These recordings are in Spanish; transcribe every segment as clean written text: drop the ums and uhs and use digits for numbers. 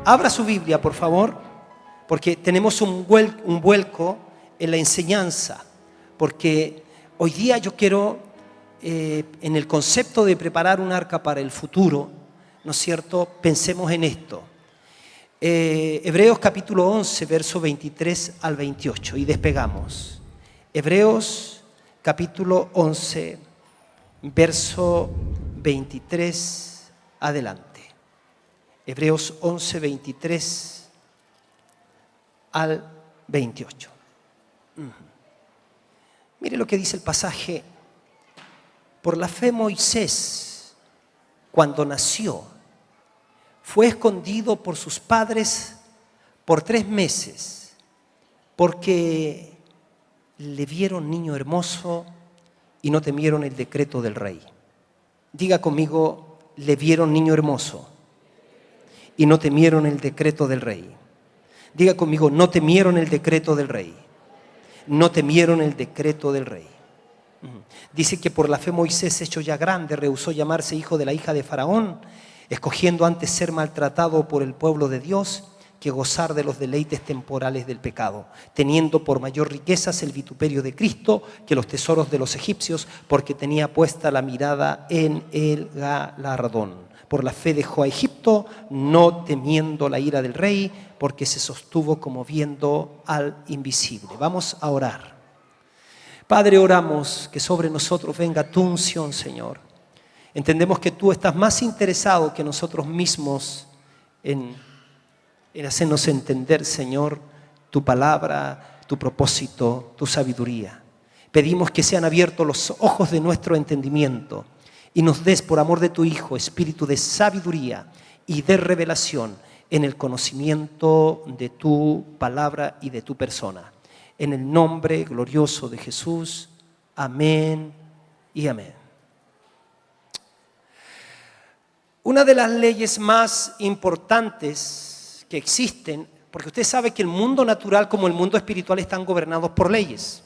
Abra su Biblia, por favor, porque tenemos un vuelco en la enseñanza. Porque hoy día yo quiero, en el concepto de preparar un arca para el futuro, ¿no es cierto?, pensemos en esto. Hebreos capítulo 11, verso 23 al 28, y despegamos. Hebreos capítulo 11, verso 23 adelante. Hebreos 11, 23 al 28. Mire lo que dice el pasaje. Por la fe Moisés, cuando nació, fue escondido por sus padres por 3 meses, porque le vieron niño hermoso y no temieron el decreto del rey. Diga conmigo, le vieron niño hermoso y no temieron el decreto del rey. Diga conmigo, no temieron el decreto del rey. No temieron el decreto del rey. Dice que por la fe Moisés, hecho ya grande, rehusó llamarse hijo de la hija de Faraón, escogiendo antes ser maltratado por el pueblo de Dios que gozar de los deleites temporales del pecado, teniendo por mayor riquezas el vituperio de Cristo que los tesoros de los egipcios, porque tenía puesta la mirada en el galardón. Por la fe dejó a Egipto, no temiendo la ira del rey, porque se sostuvo como viendo al invisible. Vamos a orar. Padre, oramos que sobre nosotros venga tu unción, Señor. Entendemos que tú estás más interesado que nosotros mismos en hacernos entender, Señor, tu palabra, tu propósito, tu sabiduría. Pedimos que sean abiertos los ojos de nuestro entendimiento y nos des, por amor de tu Hijo, espíritu de sabiduría y de revelación en el conocimiento de tu palabra y de tu persona. En el nombre glorioso de Jesús. Amén y amén. Una de las leyes más importantes que existen, porque usted sabe que el mundo natural como el mundo espiritual están gobernados por leyes.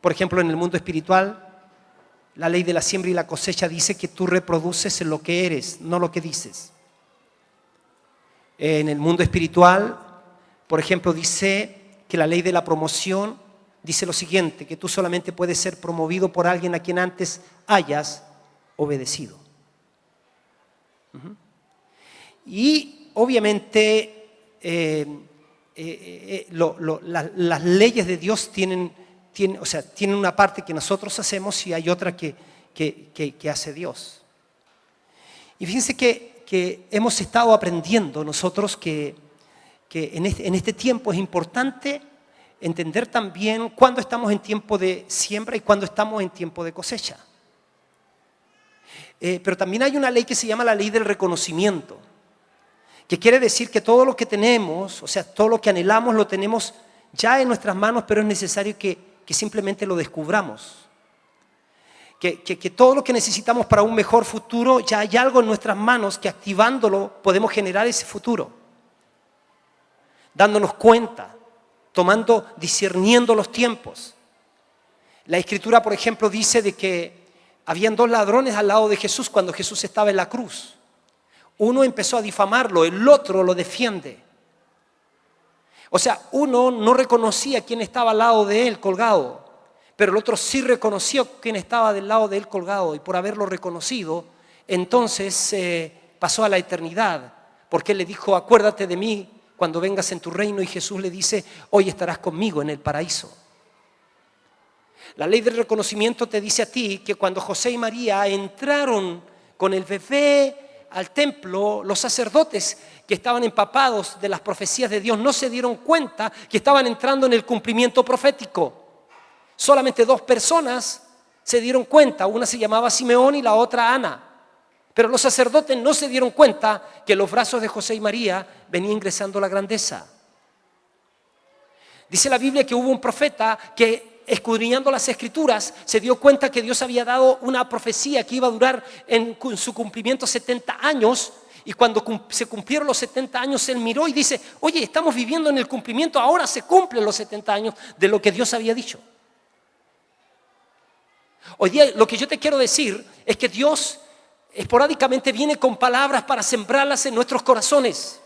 Por ejemplo, en el mundo espiritual, la ley de la siembra y la cosecha dice que tú reproduces lo que eres, no lo que dices. En el mundo espiritual, por ejemplo, dice que la ley de la promoción dice lo siguiente, que tú solamente puedes ser promovido por alguien a quien antes hayas obedecido. Y obviamente las leyes de Dios tienen una parte que nosotros hacemos y hay otra que hace Dios. Y fíjense que hemos estado aprendiendo nosotros que en este tiempo es importante entender también cuándo estamos en tiempo de siembra y cuándo estamos en tiempo de cosecha. Pero también hay una ley que se llama la ley del reconocimiento, que quiere decir que todo lo que tenemos, o sea, todo lo que anhelamos lo tenemos ya en nuestras manos, pero es necesario que simplemente lo descubramos. Que todo lo que necesitamos para un mejor futuro, ya hay algo en nuestras manos que activándolo podemos generar ese futuro. Dándonos cuenta, discerniendo los tiempos. La Escritura, por ejemplo, dice de que habían 2 ladrones al lado de Jesús cuando Jesús estaba en la cruz. Uno empezó a difamarlo, el otro lo defiende. O sea, uno no reconocía quién estaba al lado de él colgado, pero el otro sí reconoció quién estaba del lado de él colgado, y por haberlo reconocido, entonces pasó a la eternidad, porque él le dijo, acuérdate de mí cuando vengas en tu reino, y Jesús le dice, hoy estarás conmigo en el paraíso. La ley del reconocimiento te dice a ti que cuando José y María entraron con el bebé al templo, los sacerdotes que estaban empapados de las profecías de Dios no se dieron cuenta que estaban entrando en el cumplimiento profético. Solamente 2 personas se dieron cuenta, una se llamaba Simeón y la otra Ana. Pero los sacerdotes no se dieron cuenta que en los brazos de José y María venía ingresando la grandeza. Dice la Biblia que hubo un profeta que, escudriñando las Escrituras, se dio cuenta que Dios había dado una profecía que iba a durar en su cumplimiento 70 años. Y cuando se cumplieron los 70 años, él miró y dice, oye, estamos viviendo en el cumplimiento, ahora se cumplen los 70 años de lo que Dios había dicho. Hoy día lo que yo te quiero decir es que Dios esporádicamente viene con palabras para sembrarlas en nuestros corazones.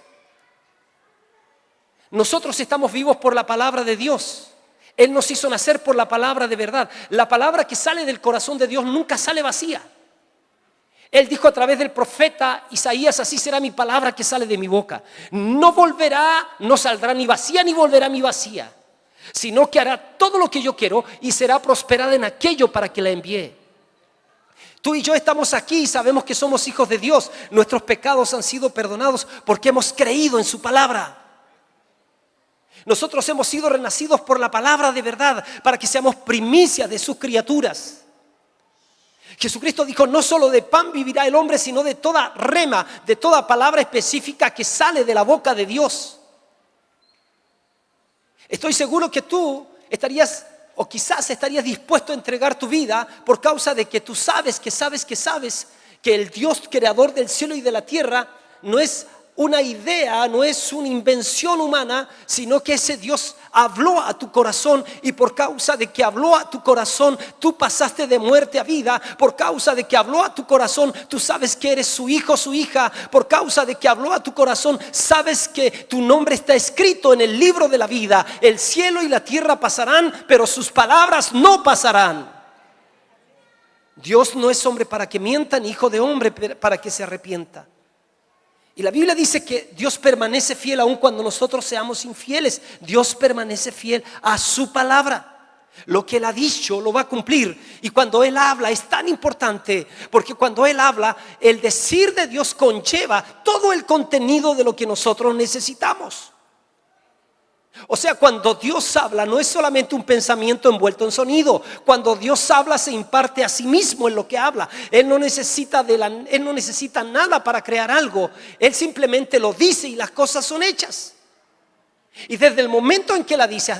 Nosotros estamos vivos por la palabra de Dios. Él nos hizo nacer por la palabra de verdad. La palabra que sale del corazón de Dios nunca sale vacía. Él dijo a través del profeta Isaías: así será mi palabra que sale de mi boca. No volverá, no saldrá ni vacía ni volverá ni vacía, sino que hará todo lo que yo quiero y será prosperada en aquello para que la envíe. Tú y yo estamos aquí y sabemos que somos hijos de Dios. Nuestros pecados han sido perdonados porque hemos creído en su palabra. Nosotros hemos sido renacidos por la palabra de verdad para que seamos primicias de sus criaturas. Jesucristo dijo: no solo de pan vivirá el hombre, sino de toda rema, de toda palabra específica que sale de la boca de Dios. Estoy seguro que tú estarías, o quizás estarías dispuesto a entregar tu vida por causa de que tú sabes que el Dios creador del cielo y de la tierra no es una idea, no es una invención humana, sino que ese Dios habló a tu corazón, y por causa de que habló a tu corazón, tú pasaste de muerte a vida. Por causa de que habló a tu corazón, tú sabes que eres su hijo, su hija. Por causa de que habló a tu corazón, sabes que tu nombre está escrito en el libro de la vida. El cielo y la tierra pasarán, pero sus palabras no pasarán. Dios no es hombre para que mienta, ni hijo de hombre para que se arrepienta. Y la Biblia dice que Dios permanece fiel aun cuando nosotros seamos infieles. Dios permanece fiel a su palabra. Lo que Él ha dicho lo va a cumplir. Y cuando Él habla es tan importante, porque cuando Él habla, el decir de Dios conlleva todo el contenido de lo que nosotros necesitamos. O sea, cuando Dios habla no es solamente un pensamiento envuelto en sonido. Cuando Dios habla se imparte a sí mismo en lo que habla. Él no necesita nada para crear algo. Él simplemente lo dice y las cosas son hechas. Y desde el momento en que las dice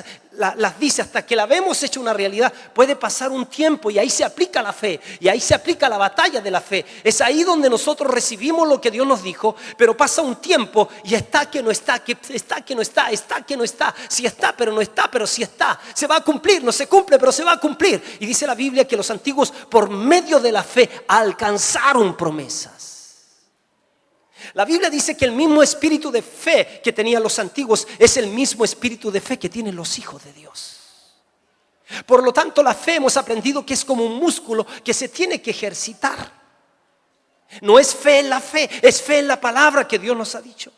hasta que la vemos hecha una realidad, puede pasar un tiempo, y ahí se aplica la fe, y ahí se aplica la batalla de la fe. Es ahí donde nosotros recibimos lo que Dios nos dijo, pero pasa un tiempo y está que no está, que está que no está, está que no está, si está pero no está, pero si está, se va a cumplir, no se cumple pero se va a cumplir. Y dice la Biblia que los antiguos por medio de la fe alcanzaron promesas. La Biblia dice que el mismo espíritu de fe que tenían los antiguos es el mismo espíritu de fe que tienen los hijos de Dios. Por lo tanto, la fe hemos aprendido que es como un músculo que se tiene que ejercitar. No es fe en la fe, es fe en la palabra que Dios nos ha dicho.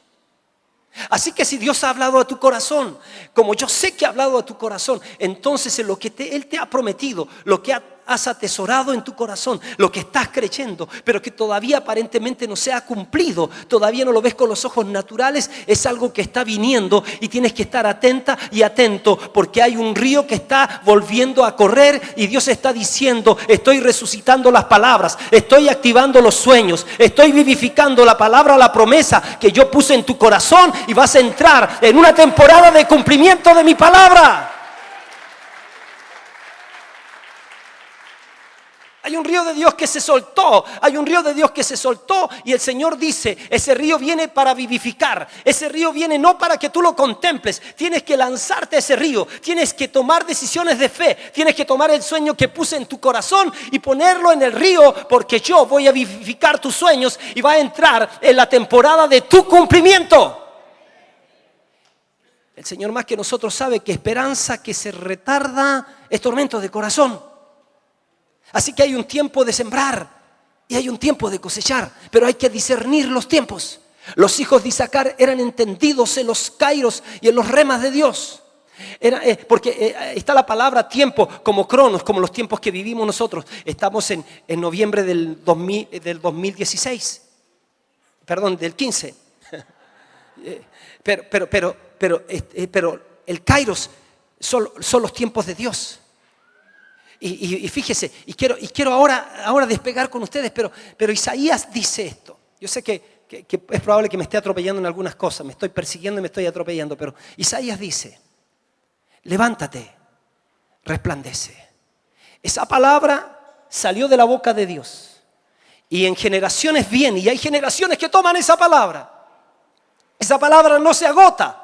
Así que si Dios ha hablado a tu corazón, como yo sé que ha hablado a tu corazón, entonces en lo que Él te ha prometido, lo que has atesorado en tu corazón, lo que estás creyendo, pero que todavía aparentemente no se ha cumplido, todavía no lo ves con los ojos naturales, es algo que está viniendo y tienes que estar atenta y atento, porque hay un río que está volviendo a correr y Dios está diciendo: estoy resucitando las palabras, estoy activando los sueños, estoy vivificando la palabra, la promesa que yo puse en tu corazón, y vas a entrar en una temporada de cumplimiento de mi palabra. Hay un río de Dios que se soltó, hay un río de Dios que se soltó, y el Señor dice: ese río viene para vivificar, ese río viene no para que tú lo contemples, tienes que lanzarte a ese río, tienes que tomar decisiones de fe, tienes que tomar el sueño que puse en tu corazón y ponerlo en el río, porque yo voy a vivificar tus sueños y va a entrar en la temporada de tu cumplimiento. El Señor más que nosotros sabe que esperanza que se retarda es tormento de corazón. Así que hay un tiempo de sembrar y hay un tiempo de cosechar, pero hay que discernir los tiempos. Los hijos de Isaacar eran entendidos en los kairos y en los remas de Dios. Porque está la palabra tiempo como cronos, como los tiempos que vivimos nosotros. Estamos en noviembre del 2016, perdón, del 15. Pero el kairos son los tiempos de Dios. Y fíjese, y quiero ahora despegar con ustedes, pero Isaías dice esto. Yo sé que es probable que me esté atropellando en algunas cosas, me estoy persiguiendo y me estoy atropellando, pero Isaías dice: levántate, resplandece. Esa palabra salió de la boca de Dios, y en generaciones viene, y hay generaciones que toman esa palabra. Esa palabra no se agota.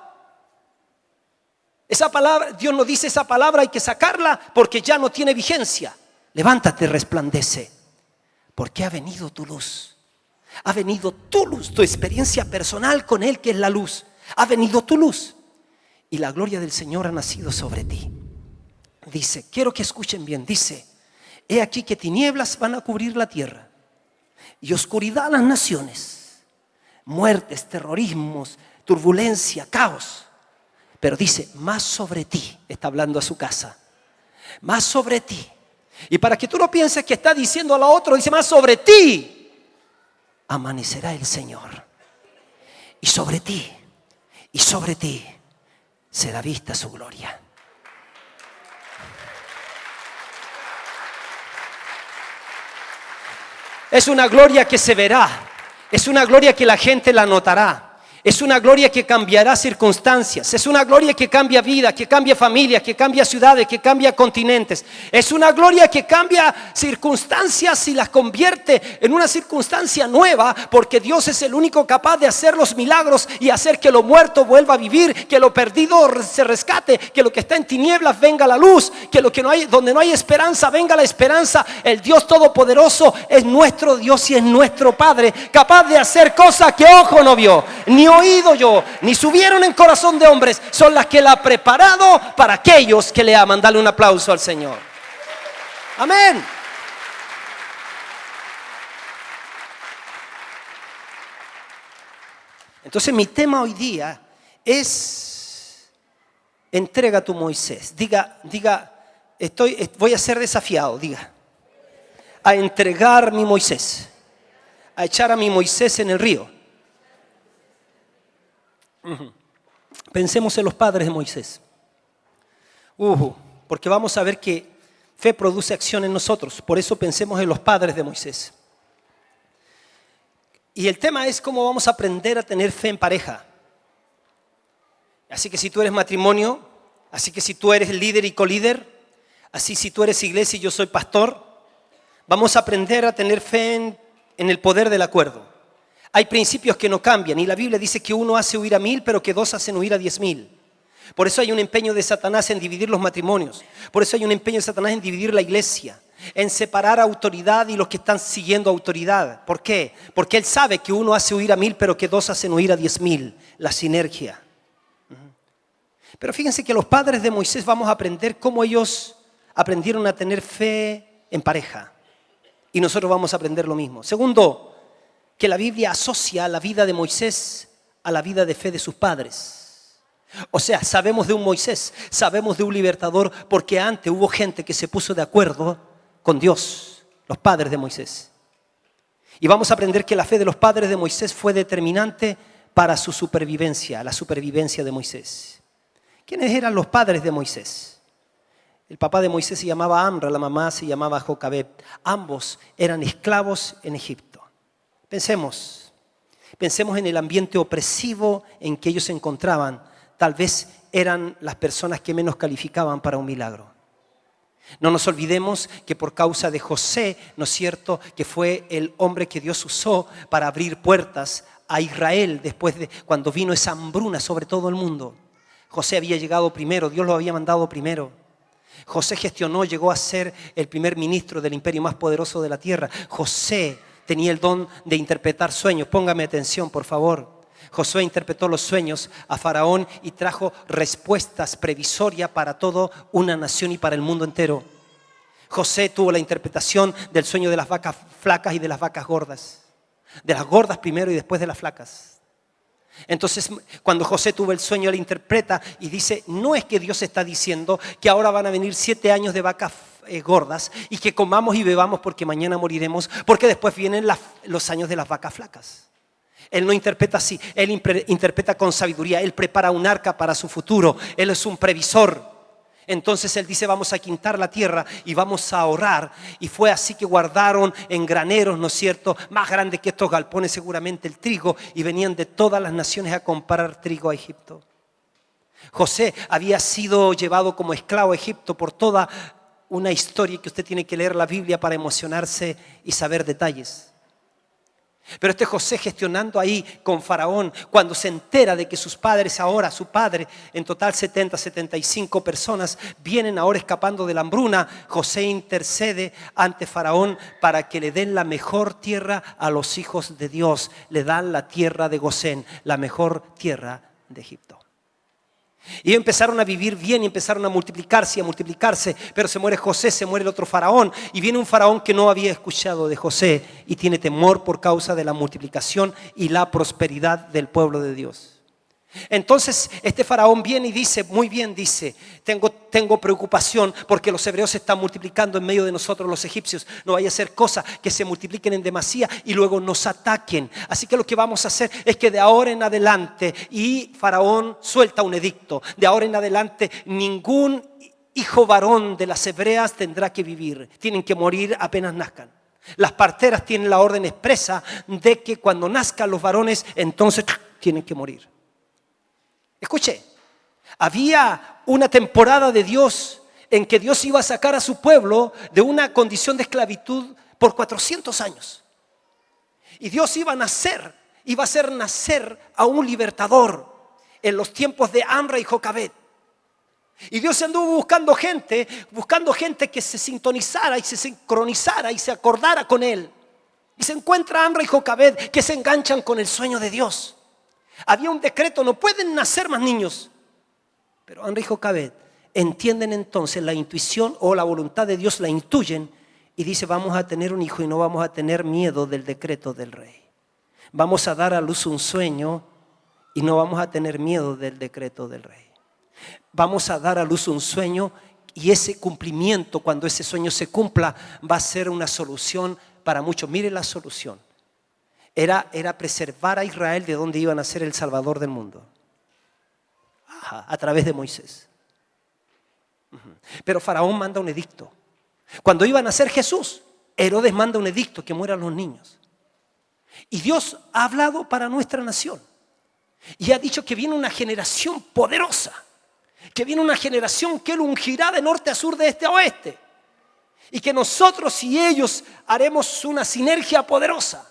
Esa palabra, Dios nos dice: esa palabra hay que sacarla porque ya no tiene vigencia. Levántate, resplandece, porque ha venido tu luz. Ha venido tu luz, tu experiencia personal con Él, que es la luz. Ha venido tu luz. y la gloria del Señor ha nacido sobre ti. Dice, quiero que escuchen bien, dice, he aquí que tinieblas van a cubrir la tierra y oscuridad a las naciones, muertes, terrorismos, turbulencia, caos. Pero dice, más sobre ti, está hablando a su casa, más sobre ti. Y para que tú no pienses que está diciendo a la otra, dice, más sobre ti amanecerá el Señor. Y sobre ti será vista su gloria. Es una gloria que se verá, es una gloria que la gente la notará. Es una gloria que cambiará circunstancias. Es una gloria que cambia vida, que cambia familias, que cambia ciudades, que cambia continentes. Es una gloria que cambia circunstancias y las convierte en una circunstancia nueva, porque Dios es el único capaz de hacer los milagros y hacer que lo muerto vuelva a vivir, que lo perdido se rescate, que lo que está en tinieblas venga a la luz, que lo que no hay, donde no hay esperanza venga la esperanza. El Dios Todopoderoso es nuestro Dios y es nuestro Padre, capaz de hacer cosas que ojo no vio, ni oído yo, ni subieron en corazón de hombres, son las que Él ha preparado para aquellos que le aman. Dale un aplauso al Señor. Amén. Entonces mi tema hoy día es entrega a tu Moisés. Diga, voy a ser desafiado, diga, a entregar mi Moisés, a echar a mi Moisés en el río. Pensemos en los padres de Moisés, porque vamos a ver que fe produce acción en nosotros. Por eso pensemos en los padres de Moisés. Y el tema es cómo vamos a aprender a tener fe en pareja. Así que si tú eres matrimonio, así que si tú eres líder y colíder, así si tú eres iglesia y yo soy pastor, vamos a aprender a tener fe en el poder del acuerdo. Hay principios que no cambian y la Biblia dice que uno hace huir a 1000, pero que 2 hacen huir a 10,000. Por eso hay un empeño de Satanás en dividir los matrimonios. Por eso hay un empeño de Satanás en dividir la iglesia, en separar autoridad y los que están siguiendo autoridad. ¿Por qué? Porque él sabe que uno hace huir a 1000, pero que 2 hacen huir a 10,000. La sinergia. Pero fíjense que los padres de Moisés vamos a aprender cómo ellos aprendieron a tener fe en pareja. Y nosotros vamos a aprender lo mismo. Segundo, que la Biblia asocia la vida de Moisés a la vida de fe de sus padres. O sea, sabemos de un Moisés, sabemos de un libertador, porque antes hubo gente que se puso de acuerdo con Dios, los padres de Moisés. Y vamos a aprender que la fe de los padres de Moisés fue determinante para su supervivencia, la supervivencia de Moisés. ¿Quiénes eran los padres de Moisés? El papá de Moisés se llamaba Amra, la mamá se llamaba Jocabed. Ambos eran esclavos en Egipto. Pensemos en el ambiente opresivo en que ellos se encontraban. Tal vez eran las personas que menos calificaban para un milagro. No nos olvidemos que por causa de José, ¿no es cierto?, que fue el hombre que Dios usó para abrir puertas a Israel después de cuando vino esa hambruna sobre todo el mundo. José había llegado primero, Dios lo había mandado primero. José gestionó, llegó a ser el primer ministro del imperio más poderoso de la tierra. José tenía el don de interpretar sueños. Póngame atención, por favor. Josué interpretó los sueños a Faraón y trajo respuestas previsorias para toda una nación y para el mundo entero. José tuvo la interpretación del sueño de las vacas flacas y de las vacas gordas. De las gordas primero y después de las flacas. Entonces, cuando José tuvo el sueño, él interpreta y dice, no es que Dios está diciendo que ahora van a venir 7 años de vacas gordas y que comamos y bebamos porque mañana moriremos, porque después vienen los años de las vacas flacas. Él no interpreta así, él interpreta con sabiduría, él prepara un arca para su futuro, él es un previsor. Entonces él dice, vamos a quintar la tierra y vamos a ahorrar. Y fue así que guardaron en graneros, ¿no es cierto?, más grandes que estos galpones seguramente el trigo, y venían de todas las naciones a comprar trigo a Egipto. José había sido llevado como esclavo a Egipto por toda una historia que usted tiene que leer la Biblia para emocionarse y saber detalles. Pero este José gestionando ahí con Faraón, cuando se entera de que sus padres ahora, su padre, en total 75 personas, vienen ahora escapando de la hambruna, José intercede ante Faraón para que le den la mejor tierra a los hijos de Dios. Le dan la tierra de Gosén, la mejor tierra de Egipto. Y ellos empezaron a vivir bien y empezaron a multiplicarse y a multiplicarse. Pero se muere José, se muere el otro faraón. Y viene un faraón que no había escuchado de José y tiene temor por causa de la multiplicación y la prosperidad del pueblo de Dios. Entonces este faraón viene y dice, muy bien, dice, tengo preocupación porque los hebreos se están multiplicando en medio de nosotros los egipcios. No vaya a ser cosa que se multipliquen en demasía y luego nos ataquen. Así que lo que vamos a hacer es que de ahora en adelante, y faraón suelta un edicto, de ahora en adelante ningún hijo varón de las hebreas tendrá que vivir. Tienen que morir apenas nazcan. Las parteras tienen la orden expresa de que cuando nazcan los varones, entonces tienen que morir. Escuche, había una temporada de Dios en que Dios iba a sacar a su pueblo de una condición de esclavitud por 400 años. Y Dios iba a hacer nacer a un libertador en los tiempos de Amra y Jocabed. Y Dios anduvo buscando gente que se sintonizara y se sincronizara y se acordara con Él. Y se encuentra Amra y Jocabed que se enganchan con el sueño de Dios. Había un decreto, no pueden nacer más niños. Pero Amra y Jocabed entienden entonces la intuición o la voluntad de Dios, la intuyen y dice, vamos a tener un hijo y no vamos a tener miedo del decreto del rey. Vamos a dar a luz un sueño y no vamos a tener miedo del decreto del rey. Vamos a dar a luz un sueño y ese cumplimiento, cuando ese sueño se cumpla, va a ser una solución para muchos. Mire la solución. Era preservar a Israel de donde iban a ser el Salvador del mundo. A través de Moisés. Pero Faraón manda un edicto. Cuando iba a nacer Jesús, Herodes manda un edicto que mueran los niños. Y Dios ha hablado para nuestra nación. Y ha dicho que viene una generación poderosa. Que viene una generación que Él ungirá de norte a sur, de este a oeste. Y que nosotros y ellos haremos una sinergia poderosa.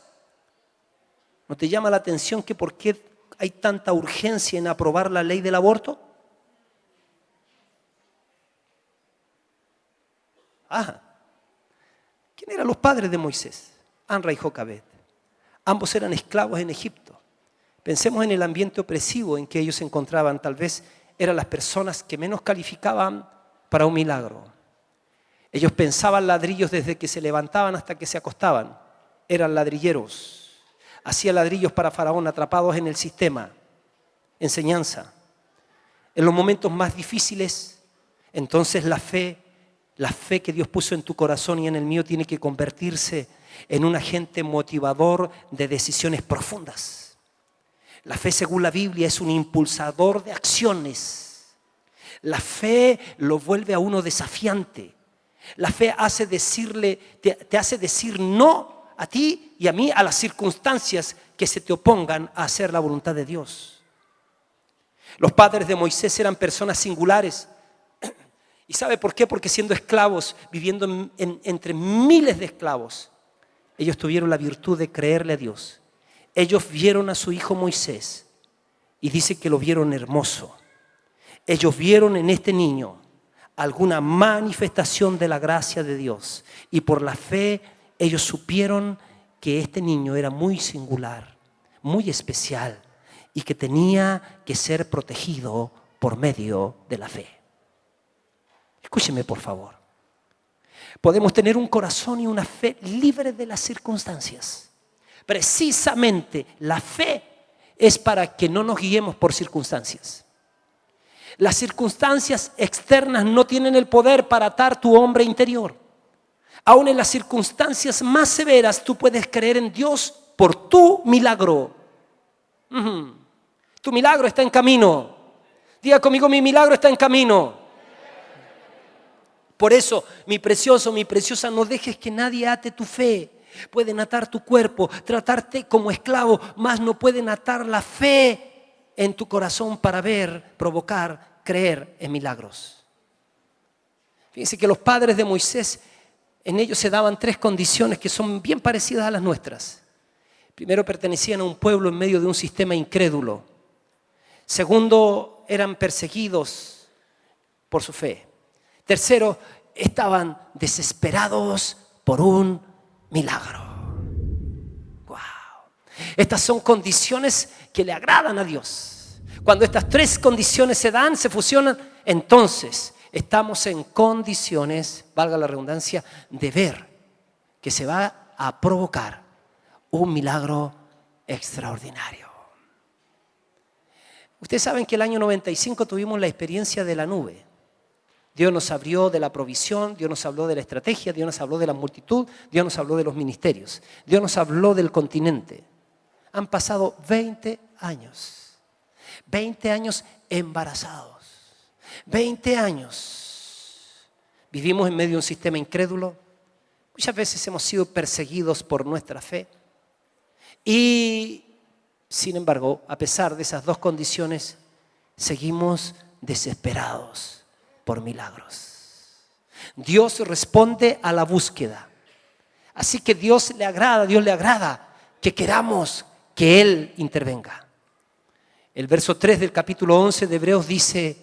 ¿No te llama la atención que por qué hay tanta urgencia en aprobar la ley del aborto? ¿Quién eran los padres de Moisés? Amra y Jocabed. Ambos eran esclavos en Egipto. Pensemos en el ambiente opresivo en que ellos se encontraban. Tal vez eran las personas que menos calificaban para un milagro. Ellos pensaban ladrillos desde que se levantaban hasta que se acostaban. Eran ladrilleros. Hacía ladrillos para Faraón, atrapados en el sistema. Enseñanza. En los momentos más difíciles, entonces la fe que Dios puso en tu corazón y en el mío tiene que convertirse en un agente motivador de decisiones profundas. La fe, según la Biblia, es un impulsador de acciones. La fe lo vuelve a uno desafiante. La fe te hace decir no a ti y a mí, a las circunstancias que se te opongan a hacer la voluntad de Dios. Los padres de Moisés eran personas singulares. ¿Y sabe por qué? Porque siendo esclavos, viviendo entre miles de esclavos, ellos tuvieron la virtud de creerle a Dios. Ellos vieron a su hijo Moisés y dice que lo vieron hermoso. Ellos vieron en este niño alguna manifestación de la gracia de Dios y por la fe ellos supieron que este niño era muy singular, muy especial y que tenía que ser protegido por medio de la fe. Escúcheme, por favor. Podemos tener un corazón y una fe libre de las circunstancias. Precisamente la fe es para que no nos guiemos por circunstancias. Las circunstancias externas no tienen el poder para atar tu hombre interior. Aún en las circunstancias más severas, tú puedes creer en Dios por tu milagro. Tu milagro está en camino. Diga conmigo, mi milagro está en camino. Por eso, mi precioso, mi preciosa, no dejes que nadie ate tu fe. Pueden atar tu cuerpo, tratarte como esclavo, mas no pueden atar la fe en tu corazón para provocar, creer en milagros. Fíjense que los padres de Moisés, en ellos se daban 3 condiciones que son bien parecidas a las nuestras. Primero, pertenecían a un pueblo en medio de un sistema incrédulo. Segundo, eran perseguidos por su fe. Tercero, estaban desesperados por un milagro. Wow. Estas son condiciones que le agradan a Dios. Cuando estas tres condiciones se dan, se fusionan, entonces estamos en condiciones, valga la redundancia, de ver que se va a provocar un milagro extraordinario. Ustedes saben que el año 95 tuvimos la experiencia de la nube. Dios nos habló de la provisión, Dios nos habló de la estrategia, Dios nos habló de la multitud, Dios nos habló de los ministerios, Dios nos habló del continente. Han pasado 20 años, 20 años embarazados, 20 años. Vivimos en medio de un sistema incrédulo, muchas veces hemos sido perseguidos por nuestra fe y, sin embargo, a pesar de esas dos condiciones, seguimos desesperados por milagros. Dios responde a la búsqueda. Así que Dios le agrada que queramos que Él intervenga. El verso 3 del capítulo 11 de Hebreos dice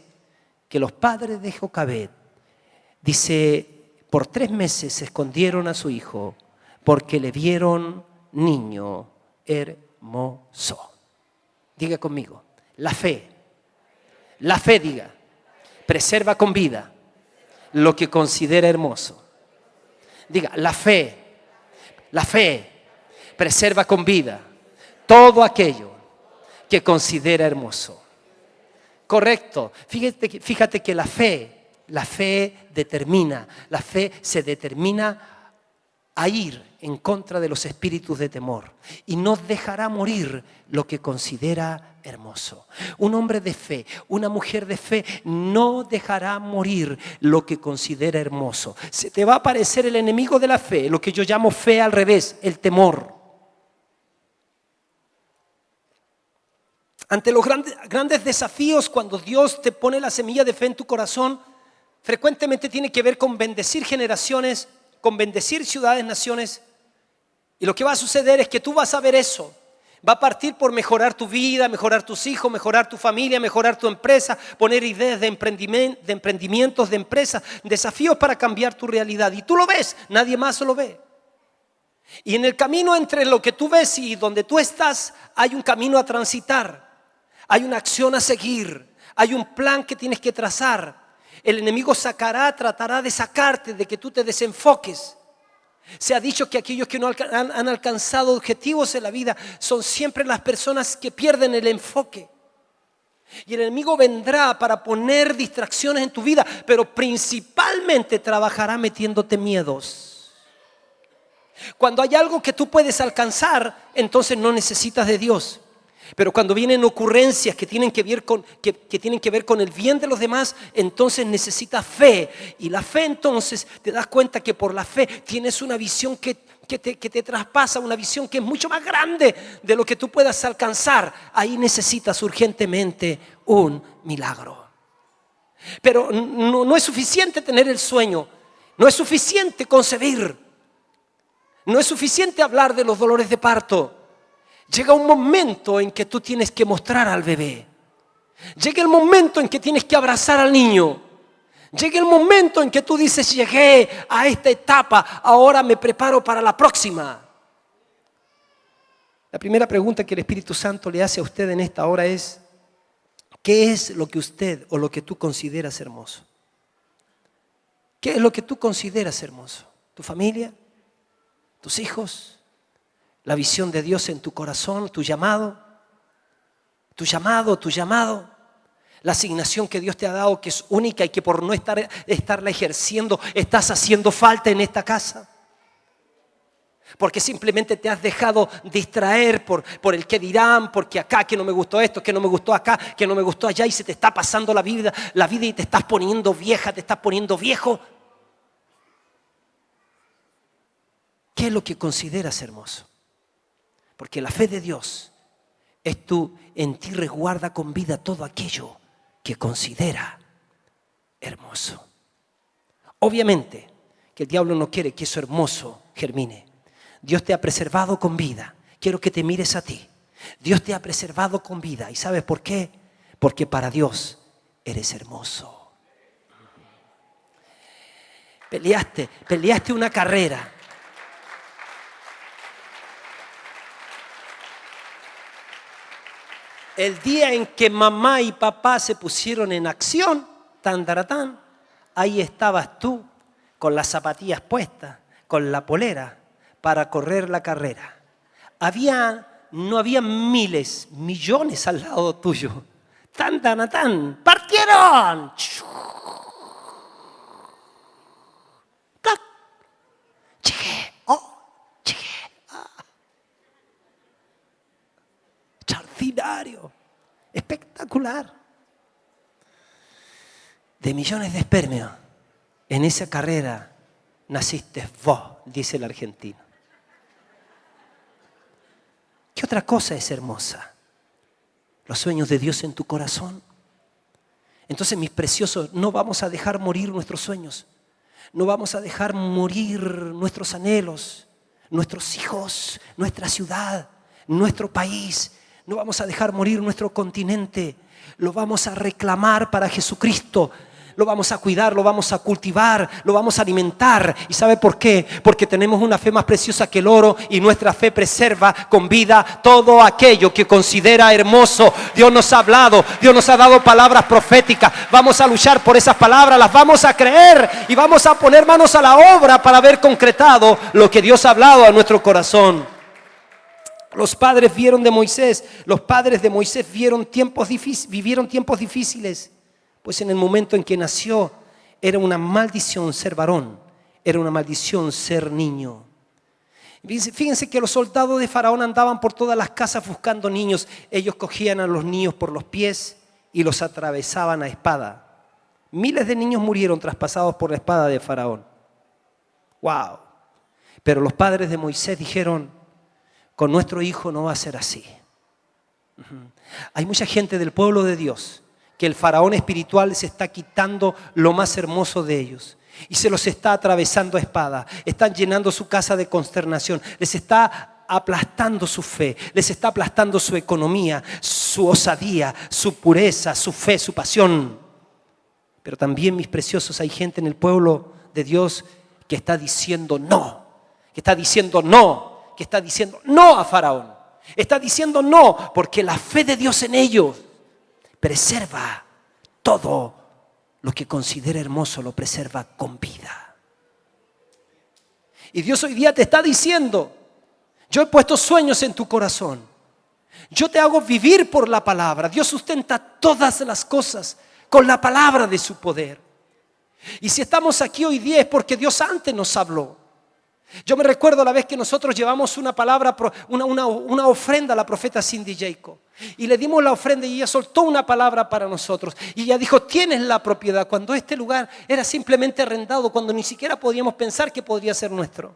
que los padres de Jocabed, dice, por 3 meses escondieron a su hijo porque le vieron niño hermoso. Diga conmigo, la fe, diga, preserva con vida lo que considera hermoso. Diga, la fe preserva con vida todo aquello que considera hermoso. Correcto. Fíjate que la fe determina, la fe se determina a ir en contra de los espíritus de temor y no dejará morir lo que considera hermoso. Un hombre de fe, una mujer de fe no dejará morir lo que considera hermoso. Se te va a aparecer el enemigo de la fe, lo que yo llamo fe al revés, el temor. Ante los grandes desafíos, cuando Dios te pone la semilla de fe en tu corazón, frecuentemente tiene que ver con bendecir generaciones, con bendecir ciudades, naciones. Y lo que va a suceder es que tú vas a ver eso. Va a partir por mejorar tu vida, mejorar tus hijos, mejorar tu familia, mejorar tu empresa, poner ideas de emprendimientos, de empresas, desafíos para cambiar tu realidad. Y tú lo ves, nadie más lo ve. Y en el camino entre lo que tú ves y donde tú estás, hay un camino a transitar, hay una acción a seguir, hay un plan que tienes que trazar. El enemigo tratará de sacarte, de que tú te desenfoques. Se ha dicho que aquellos que no han alcanzado objetivos en la vida son siempre las personas que pierden el enfoque. Y el enemigo vendrá para poner distracciones en tu vida, pero principalmente trabajará metiéndote miedos. Cuando hay algo que tú puedes alcanzar, entonces no necesitas de Dios. Pero cuando vienen ocurrencias que tienen que ver con el bien de los demás, entonces necesitas fe. Y la fe, entonces te das cuenta que por la fe tienes una visión que te traspasa, una visión que es mucho más grande de lo que tú puedas alcanzar. Ahí necesitas urgentemente un milagro. Pero no es suficiente tener el sueño, no es suficiente concebir, no es suficiente hablar de los dolores de parto. Llega un momento en que tú tienes que mostrar al bebé. Llega el momento en que tienes que abrazar al niño. Llega el momento en que tú dices, llegué a esta etapa, ahora me preparo para la próxima. La primera pregunta que el Espíritu Santo le hace a usted en esta hora es, ¿qué es lo que usted o lo que tú consideras hermoso? ¿Qué es lo que tú consideras hermoso? ¿Tu familia? ¿Tus hijos? La visión de Dios en tu corazón, tu llamado, la asignación que Dios te ha dado, que es única y que por no estarla ejerciendo, estás haciendo falta en esta casa. Porque simplemente te has dejado distraer por el que dirán, porque acá que no me gustó esto, que no me gustó acá, que no me gustó allá, y se te está pasando la vida y te estás poniendo vieja, te estás poniendo viejo. ¿Qué es lo que consideras hermoso? Porque la fe de Dios en ti resguarda con vida todo aquello que considera hermoso. Obviamente que el diablo no quiere que eso hermoso germine. Dios te ha preservado con vida. Quiero que te mires a ti. Dios te ha preservado con vida. ¿Y sabes por qué? Porque para Dios eres hermoso. Peleaste una carrera. El día en que mamá y papá se pusieron en acción, tan, taratán, ahí estabas tú con las zapatillas puestas, con la polera, para correr la carrera. No había miles, millones al lado tuyo. Tan, tan, tan, partieron. ¡Plac! Llegué, llegué. Extraordinario, espectacular. De millones de espermios, en esa carrera naciste vos, dice el argentino. ¿Qué otra cosa es hermosa? Los sueños de Dios en tu corazón. Entonces, mis preciosos, no vamos a dejar morir nuestros sueños. No vamos a dejar morir nuestros anhelos, nuestros hijos, nuestra ciudad, nuestro país. No vamos a dejar morir nuestro continente. Lo vamos a reclamar para Jesucristo. Lo vamos a cuidar, lo vamos a cultivar, lo vamos a alimentar. ¿Y sabe por qué? Porque tenemos una fe más preciosa que el oro y nuestra fe preserva con vida todo aquello que considera hermoso. Dios nos ha hablado, Dios nos ha dado palabras proféticas. Vamos a luchar por esas palabras, las vamos a creer y vamos a poner manos a la obra para ver concretado lo que Dios ha hablado a nuestro corazón. Los padres vieron de Moisés, los padres de Moisés vivieron tiempos difíciles. Pues en el momento en que nació era una maldición ser varón, era una maldición ser niño. Fíjense que los soldados de Faraón andaban por todas las casas buscando niños. Ellos cogían a los niños por los pies y los atravesaban a espada. Miles de niños murieron traspasados por la espada de Faraón. ¡Wow! Pero los padres de Moisés dijeron, con nuestro hijo no va a ser así. Hay mucha gente del pueblo de Dios que el faraón espiritual se está quitando lo más hermoso de ellos y se los está atravesando a espada. Están llenando su casa de consternación, les está aplastando su fe, les está aplastando su economía, su osadía, su pureza, su fe, su pasión. Pero también, mis preciosos, hay gente en el pueblo de Dios que está diciendo no, que está diciendo no a Faraón. Está diciendo no porque la fe de Dios en ellos preserva todo lo que considera hermoso, lo preserva con vida. Y Dios hoy día te está diciendo, yo he puesto sueños en tu corazón. Yo te hago vivir por la palabra. Dios sustenta todas las cosas con la palabra de su poder. Y si estamos aquí hoy día es porque Dios antes nos habló. Yo me recuerdo la vez que nosotros llevamos una palabra, una ofrenda a la profeta Cindy Jacob. Y le dimos la ofrenda y ella soltó una palabra para nosotros. Y ella dijo, tienes la propiedad, cuando este lugar era simplemente arrendado, cuando ni siquiera podíamos pensar que podría ser nuestro.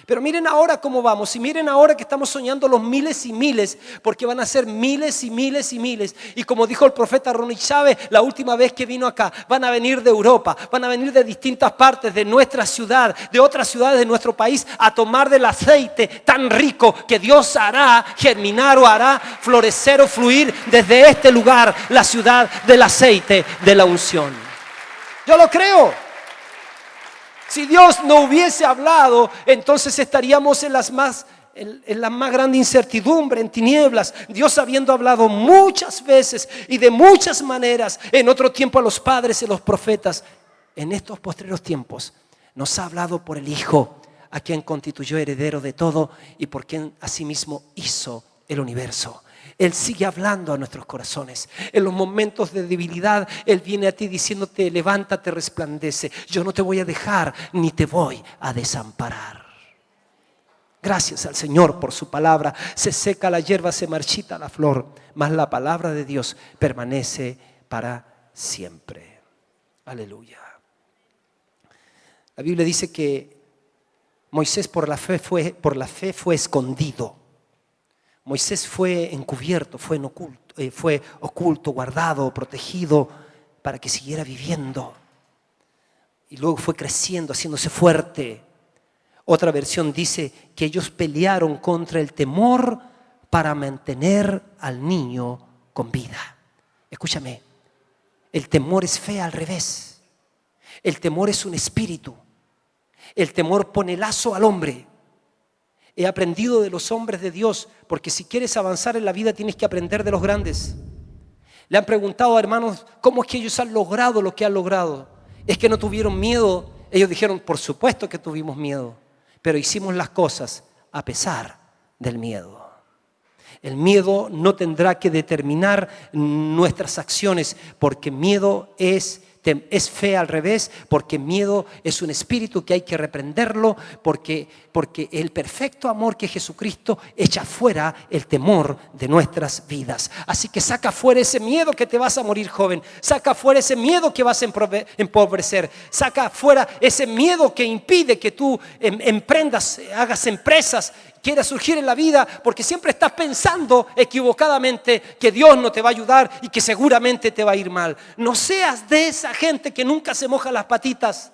Pero miren ahora cómo vamos y miren ahora que estamos soñando los miles y miles, porque van a ser miles y miles y miles. Y como dijo el profeta Ronnie Chávez la última vez que vino acá, van a venir de Europa, van a venir de distintas partes de nuestra ciudad, de otras ciudades de nuestro país, a tomar del aceite tan rico que Dios hará germinar o hará florecer o fluir desde este lugar, la ciudad del aceite de la unción. Yo lo creo. Si Dios no hubiese hablado, entonces estaríamos en la más grande incertidumbre, en tinieblas. Dios habiendo hablado muchas veces y de muchas maneras, en otro tiempo a los padres y los profetas, en estos postreros tiempos nos ha hablado por el Hijo, a quien constituyó heredero de todo y por quien asimismo hizo el universo. Él sigue hablando a nuestros corazones. En los momentos de debilidad, Él viene a ti diciéndote, levántate, resplandece. Yo no te voy a dejar ni te voy a desamparar. Gracias al Señor por su palabra. Se seca la hierba, se marchita la flor, mas la palabra de Dios permanece para siempre. Aleluya. La Biblia dice que Moisés por la fe fue escondido. Moisés fue encubierto, fue oculto, guardado, protegido para que siguiera viviendo. Y luego fue creciendo, haciéndose fuerte. Otra versión dice que ellos pelearon contra el temor para mantener al niño con vida. Escúchame, el temor es fe al revés. El temor es un espíritu. El temor pone lazo al hombre. He aprendido de los hombres de Dios, porque si quieres avanzar en la vida tienes que aprender de los grandes. Le han preguntado a hermanos, ¿cómo es que ellos han logrado lo que han logrado? ¿Es que no tuvieron miedo? Ellos dijeron, por supuesto que tuvimos miedo, pero hicimos las cosas a pesar del miedo. El miedo no tendrá que determinar nuestras acciones, porque miedo es fe al revés, porque miedo es un espíritu que hay que reprenderlo, porque el perfecto amor que Jesucristo echa fuera el temor de nuestras vidas. Así que saca fuera ese miedo que te vas a morir joven, saca fuera ese miedo que vas a empobrecer, saca fuera ese miedo que impide que tú emprendas, hagas empresas, quieras surgir en la vida, porque siempre estás pensando equivocadamente que Dios no te va a ayudar y que seguramente te va a ir mal. No seas de esa gente que nunca se moja las patitas.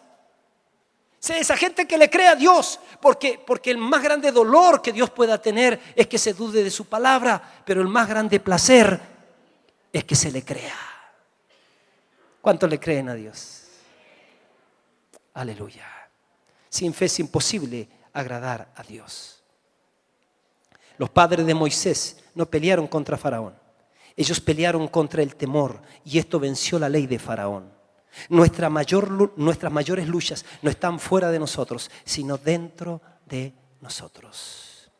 Sé de esa gente que le cree a Dios, porque el más grande dolor que Dios pueda tener es que se dude de su palabra, pero el más grande placer es que se le crea. ¿Cuántos le creen a Dios? Aleluya. Sin fe es imposible agradar a Dios. Los padres de Moisés no pelearon contra Faraón. Ellos pelearon contra el temor y esto venció la ley de Faraón. Nuestras mayores luchas no están fuera de nosotros, sino dentro de nosotros.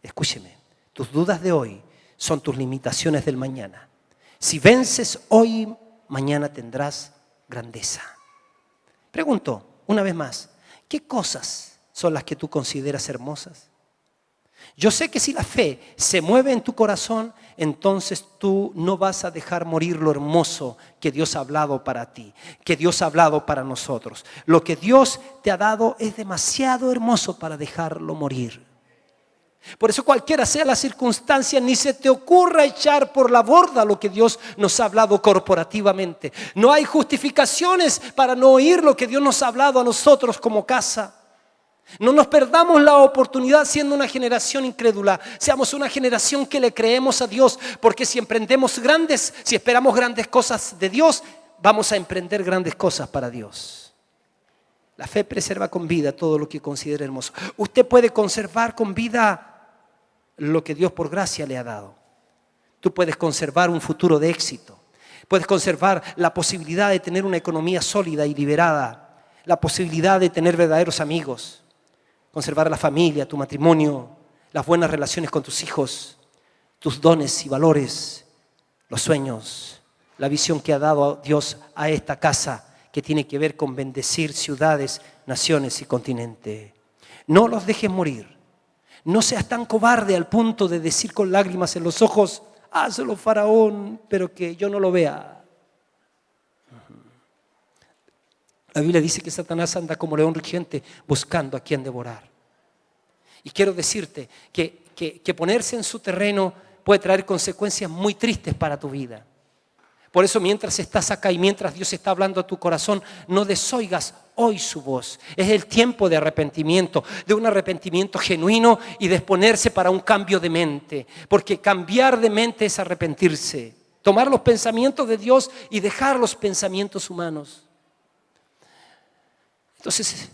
Escúcheme, tus dudas de hoy son tus limitaciones del mañana. Si vences hoy, mañana tendrás grandeza. Pregunto una vez más, ¿qué cosas son las que tú consideras hermosas? Yo sé que si la fe se mueve en tu corazón, entonces tú no vas a dejar morir lo hermoso que Dios ha hablado para ti, que Dios ha hablado para nosotros. Lo que Dios te ha dado es demasiado hermoso para dejarlo morir. Por eso cualquiera sea la circunstancia, ni se te ocurra echar por la borda lo que Dios nos ha hablado corporativamente. No hay justificaciones para no oír lo que Dios nos ha hablado a nosotros como casa. No nos perdamos la oportunidad siendo una generación incrédula. Seamos una generación que le creemos a Dios, porque si esperamos grandes cosas de Dios, vamos a emprender grandes cosas para Dios. La fe preserva con vida todo lo que considere hermoso. Usted puede conservar con vida lo que Dios por gracia le ha dado. Tú puedes conservar un futuro de éxito. Puedes conservar la posibilidad de tener una economía sólida y liberada. La posibilidad de tener verdaderos amigos. Conservar la familia, tu matrimonio, las buenas relaciones con tus hijos, tus dones y valores, los sueños, la visión que ha dado Dios a esta casa que tiene que ver con bendecir ciudades, naciones y continente. No los dejes morir. No seas tan cobarde al punto de decir con lágrimas en los ojos, hazlo Faraón, pero que yo no lo vea. La Biblia dice que Satanás anda como león rugiente buscando a quien devorar. Y quiero decirte que ponerse en su terreno puede traer consecuencias muy tristes para tu vida. Por eso mientras estás acá y mientras Dios está hablando a tu corazón, no desoigas hoy su voz. Es el tiempo de arrepentimiento, de un arrepentimiento genuino y de exponerse para un cambio de mente. Porque cambiar de mente es arrepentirse. Tomar los pensamientos de Dios y dejar los pensamientos humanos. Entonces,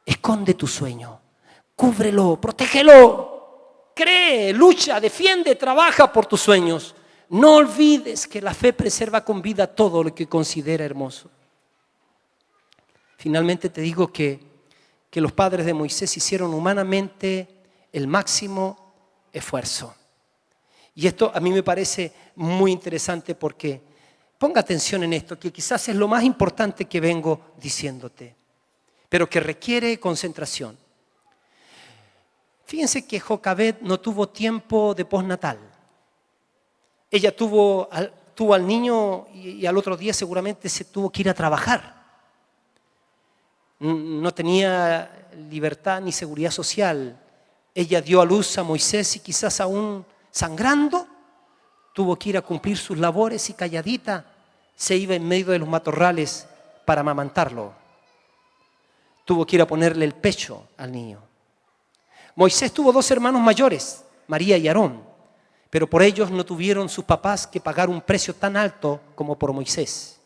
esconde tu sueño, cúbrelo, protégelo, cree, lucha, defiende, trabaja por tus sueños. No olvides que la fe preserva con vida todo lo que considera hermoso. Finalmente te digo que los padres de Moisés hicieron humanamente el máximo esfuerzo. Y esto a mí me parece muy interesante porque, ponga atención en esto, que quizás es lo más importante que vengo diciéndote, pero que requiere concentración. Fíjense que Jocabed no tuvo tiempo de postnatal. Ella tuvo al niño y al otro día seguramente se tuvo que ir a trabajar. No tenía libertad ni seguridad social. Ella dio a luz a Moisés y quizás aún sangrando, tuvo que ir a cumplir sus labores y calladita se iba en medio de los matorrales para amamantarlo. Tuvo que ir a ponerle el pecho al niño. Moisés tuvo 2 hermanos mayores, María y Aarón, pero por ellos no tuvieron sus papás que pagar un precio tan alto como por Moisés.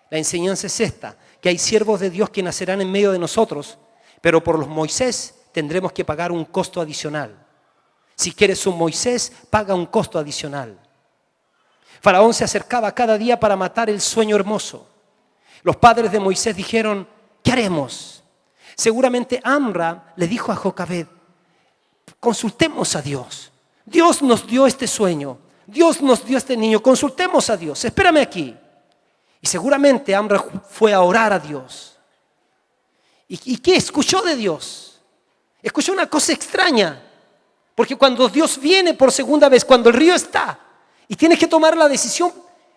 La enseñanza es esta, que hay siervos de Dios que nacerán en medio de nosotros, pero por los Moisés tendremos que pagar un costo adicional. Si quieres un Moisés, paga un costo adicional. Faraón se acercaba cada día para matar el sueño hermoso. Los padres de Moisés dijeron, ¿qué haremos? Seguramente Amra le dijo a Jocabed, consultemos a Dios. Dios nos dio este sueño. Dios nos dio este niño. Consultemos a Dios. Espérame aquí. Y seguramente Amra fue a orar a Dios. ¿Y qué escuchó de Dios? Escuchó una cosa extraña. Porque cuando Dios viene por segunda vez, cuando el río está y tienes que tomar la decisión,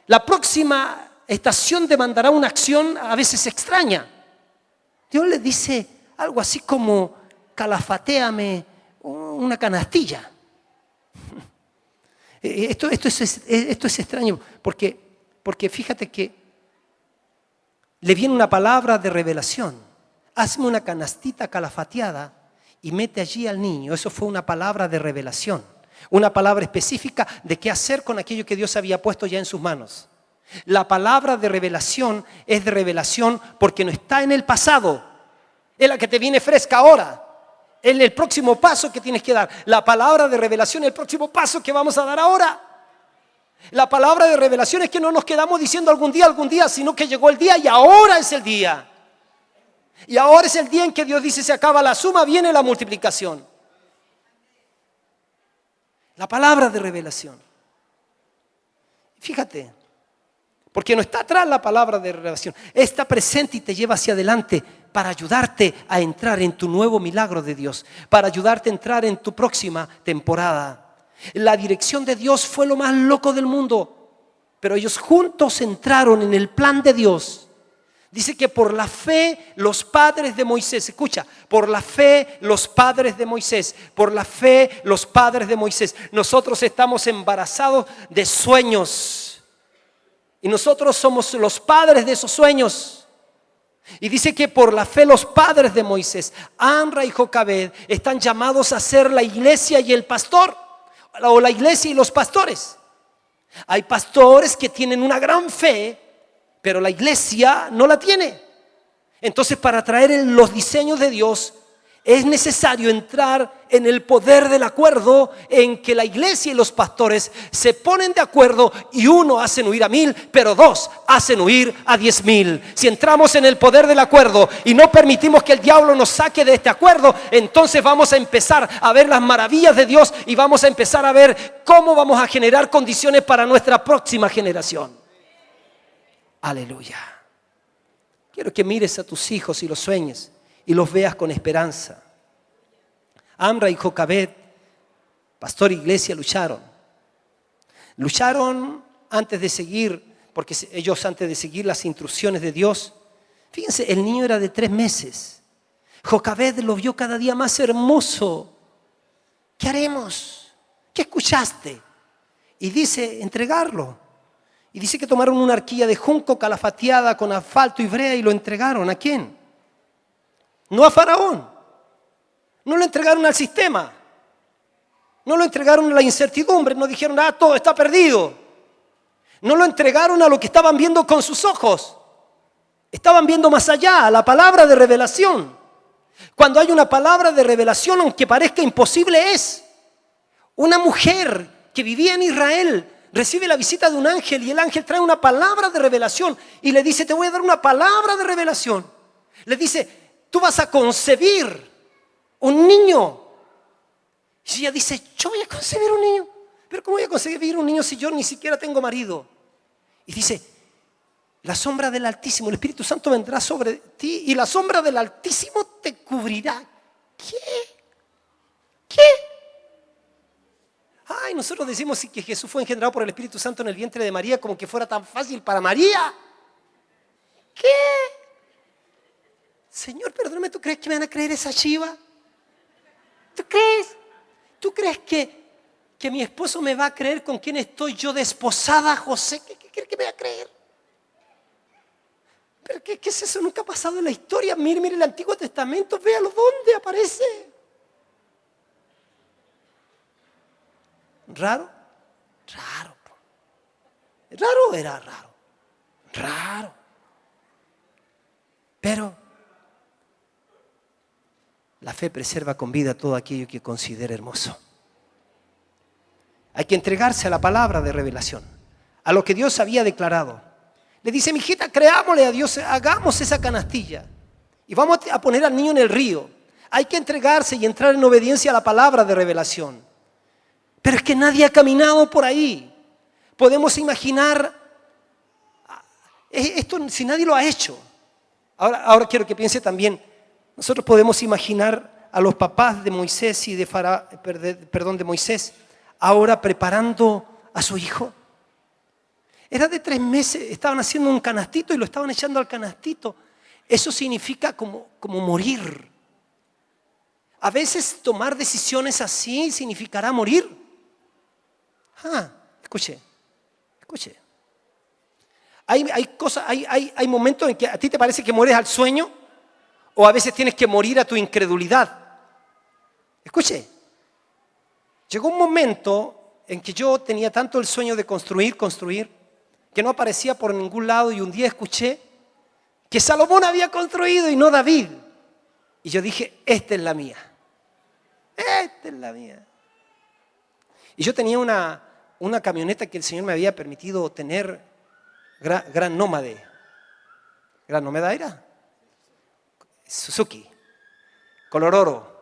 la próxima estación demandará una acción a veces extraña. Dios le dice algo así como, calafatéame una canastilla. Esto es extraño porque fíjate que le viene una palabra de revelación. Hazme una canastita calafateada y mete allí al niño. Eso fue una palabra de revelación. Una palabra específica de qué hacer con aquello que Dios había puesto ya en sus manos. La palabra de revelación es de revelación porque no está en el pasado. Es la que te viene fresca ahora. Es el próximo paso que tienes que dar. La palabra de revelación es el próximo paso que vamos a dar ahora. La palabra de revelación es que no nos quedamos diciendo algún día, sino que llegó el día y ahora es el día. Y ahora es el día en que Dios dice, se acaba la suma, viene la multiplicación. La palabra de revelación. Fíjate, porque no está atrás la palabra de revelación. Está presente y te lleva hacia adelante para ayudarte a entrar en tu nuevo milagro de Dios, para ayudarte a entrar en tu próxima temporada. La dirección de Dios fue lo más loco del mundo, pero ellos juntos entraron en el plan de Dios. Dice que por la fe los padres de Moisés, escucha, por la fe los padres de Moisés, por la fe los padres de Moisés, nosotros estamos embarazados de sueños y nosotros somos los padres de esos sueños. Y dice que por la fe los padres de Moisés, Amra y Jocabed, están llamados a ser la iglesia y el pastor, o la iglesia y los pastores. Hay pastores que tienen una gran fe, pero la iglesia no la tiene. Entonces, para traer los diseños de Dios, es necesario entrar en el poder del acuerdo, en que la iglesia y los pastores se ponen de acuerdo y uno hacen huir a 1000, pero dos hacen huir a 10,000. Si entramos en el poder del acuerdo y no permitimos que el diablo nos saque de este acuerdo, entonces vamos a empezar a ver las maravillas de Dios y vamos a empezar a ver cómo vamos a generar condiciones para nuestra próxima generación. Aleluya. Quiero que mires a tus hijos y los sueñes y los veas con esperanza. Amra y Jocabed, pastor e iglesia, lucharon antes de seguir, porque ellos antes de seguir las instrucciones de Dios, fíjense, el niño era de 3 meses. Jocabed lo vio cada día más hermoso. ¿Qué haremos? ¿Qué escuchaste? Y dice, entregarlo. Y dice que tomaron una arquilla de junco calafateada con asfalto y brea y lo entregaron. ¿A quién? No a Faraón. No lo entregaron al sistema. No lo entregaron a la incertidumbre. No dijeron, todo está perdido. No lo entregaron a lo que estaban viendo con sus ojos. Estaban viendo más allá, a la palabra de revelación. Cuando hay una palabra de revelación, aunque parezca imposible, es. Una mujer que vivía en Israel recibe la visita de un ángel y el ángel trae una palabra de revelación y le dice, te voy a dar una palabra de revelación. Le dice, tú vas a concebir un niño. Y ella dice, yo voy a concebir un niño. Pero ¿cómo voy a concebir un niño si yo ni siquiera tengo marido? Y dice, la sombra del Altísimo, el Espíritu Santo vendrá sobre ti y la sombra del Altísimo te cubrirá. ¿Qué? Ay, nosotros decimos que Jesús fue engendrado por el Espíritu Santo en el vientre de María, como que fuera tan fácil para María. ¿Qué? Señor, perdóname, ¿tú crees que me van a creer esa chiva? ¿Tú crees? ¿Tú crees que mi esposo me va a creer con quién estoy yo desposada, José? ¿Qué crees que me va a creer? ¿Pero qué es eso? Nunca ha pasado en la historia. Mire el Antiguo Testamento, véalo dónde aparece. ¿Raro? Raro. ¿Raro o era raro? Raro. Pero La fe preserva con vida todo aquello que considera hermoso. Hay que entregarse a la palabra de revelación, a lo que Dios había declarado. Le dice, mijita, creámosle a Dios, hagamos esa canastilla y vamos a poner al niño en el río. Hay que entregarse y entrar en obediencia a la palabra de revelación. Pero es que nadie ha caminado por ahí. Podemos imaginar esto si nadie lo ha hecho. Ahora quiero que piense también, nosotros podemos imaginar a los papás de Moisés y de Moisés ahora preparando a su hijo. Era de 3 meses, estaban haciendo un canastito y lo estaban echando al canastito. Eso significa como morir. A veces tomar decisiones así significará morir. Escuche. Hay momentos en que a ti te parece que mueres al sueño o a veces tienes que morir a tu incredulidad. Escuche. Llegó un momento en que yo tenía tanto el sueño de construir, que no aparecía por ningún lado y un día escuché que Salomón había construido y no David. Y yo dije, esta es la mía. Esta es la mía. Y yo tenía una camioneta que el Señor me había permitido tener, Gran Nómade. ¿Gran Nómade era? Suzuki, color oro.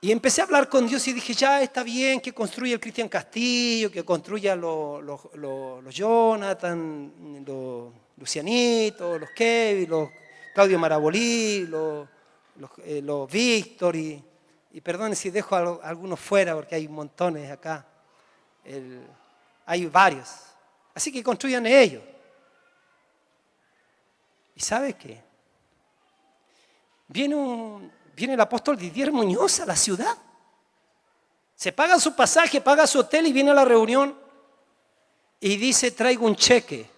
Y empecé a hablar con Dios y dije, ya está bien que construya el Cristian Castillo, que construya los Jonathan, los Lucianito, los Kevin, los Claudio Marabolí, los Víctor y perdón si dejo a algunos fuera porque hay montones acá. Hay varios. Así que construyan ellos. ¿Y sabes qué? Viene el apóstol Didier Muñoz a la ciudad. Se paga su pasaje, paga su hotel y viene a la reunión y dice, traigo un cheque.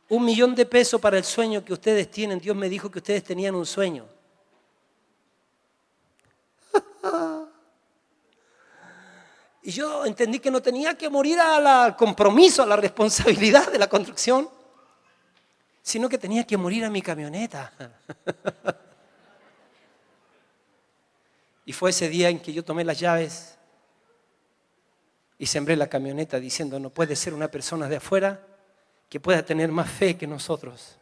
1 millón de pesos para el sueño que ustedes tienen. Dios me dijo que ustedes tenían un sueño. Y yo entendí que no tenía que morir al compromiso, a la responsabilidad de la construcción, sino que tenía que morir a mi camioneta. Y fue ese día en que yo tomé las llaves y sembré la camioneta diciendo, no puede ser una persona de afuera que pueda tener más fe que nosotros.